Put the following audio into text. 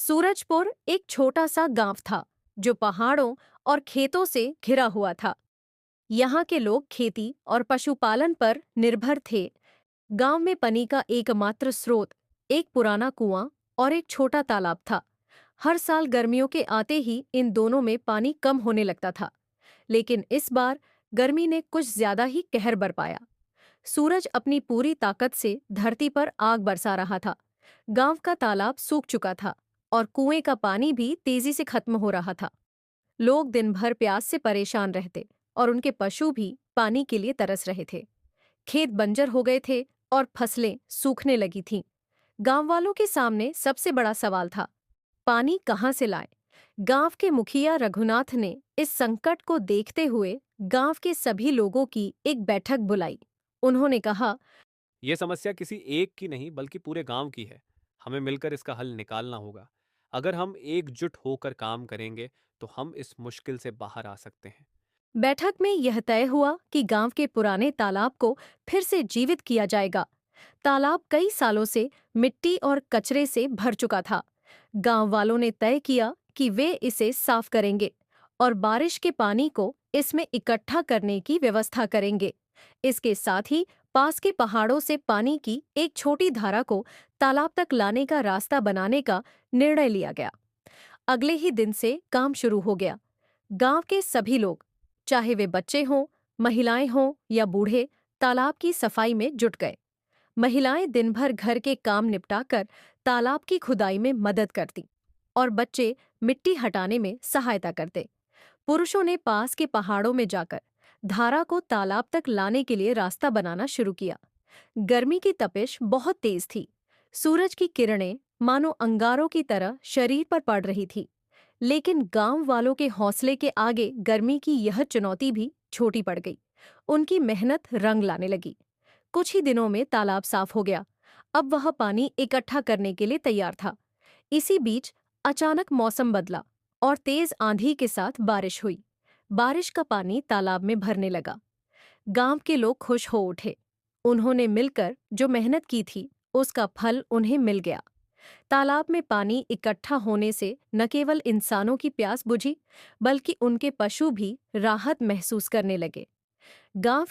सूरजपुर एक छोटा सा गांव था जो पहाड़ों और खेतों से घिरा हुआ था। यहाँ के लोग खेती और पशुपालन पर निर्भर थे। गांव में पानी का एकमात्र स्रोत एक पुराना कुआं और एक छोटा तालाब था। हर साल गर्मियों के आते ही इन दोनों में पानी कम होने लगता था, लेकिन इस बार गर्मी ने कुछ ज्यादा ही कहर बरपाया। सूरज अपनी पूरी ताकत से धरती पर आग बरसा रहा था। गांव का तालाब सूख चुका था और कुएं का पानी भी तेजी से खत्म हो रहा था। लोग दिन भर प्यास से परेशान रहते और उनके पशु भी पानी के लिए तरस रहे थे। खेत बंजर हो गए थे और फसलें सूखने लगी थीं। गांव वालों के सामने सबसे बड़ा सवाल था, पानी कहाँ से लाएं? गांव के मुखिया रघुनाथ ने इस संकट को देखते हुए गांव के सभी लोगों की एक बैठक बुलाई। उन्होंने कहा, ये समस्या किसी एक की नहीं बल्कि पूरे गांव की है। हमें मिलकर इसका हल निकालना होगा। अगर हम एकजुट होकर काम करेंगे तो हम इस मुश्किल से बाहर आ सकते हैं। बैठक में यह तय हुआ कि गांव के पुराने तालाब को फिर से जीवित किया जाएगा। तालाब कई सालों से मिट्टी और कचरे से भर चुका था। गांव वालों ने तय किया कि वे इसे साफ करेंगे और बारिश के पानी को इसमें इकट्ठा करने की व्यवस्था करेंगे। इसके साथ ही पास के पहाड़ों से पानी की एक छोटी धारा को तालाब तक लाने का रास्ता बनाने का निर्णय लिया गया। अगले ही दिन से काम शुरू हो गया। गांव के सभी लोग, चाहे वे बच्चे हों, महिलाएं हों या बूढ़े, तालाब की सफाई में जुट गए। महिलाएं दिन भर घर के काम निपटाकर तालाब की खुदाई में मदद करती और बच्चे मिट्टी हटाने में सहायता करते। पुरुषों ने पास के पहाड़ों में जाकर धारा को तालाब तक लाने के लिए रास्ता बनाना शुरू किया। गर्मी की तपिश बहुत तेज थी। सूरज की किरणें मानो अंगारों की तरह शरीर पर पड़ रही थी। लेकिन गांव वालों के हौसले के आगे गर्मी की यह चुनौती भी छोटी पड़ गई। उनकी मेहनत रंग लाने लगी। कुछ ही दिनों में तालाब साफ हो गया। अब वह पानी इकट्ठा करने के लिए तैयार था। इसी बीच अचानक मौसम बदला और तेज आंधी के साथ बारिश हुई। बारिश का पानी तालाब में भरने लगा। गांव के लोग खुश हो उठे। उन्होंने मिलकर जो मेहनत की थी उसका फल उन्हें मिल गया। तालाब में पानी इकट्ठा होने से न केवल इंसानों की प्यास बुझी, बल्कि उनके पशु भी राहत महसूस करने लगे। गांव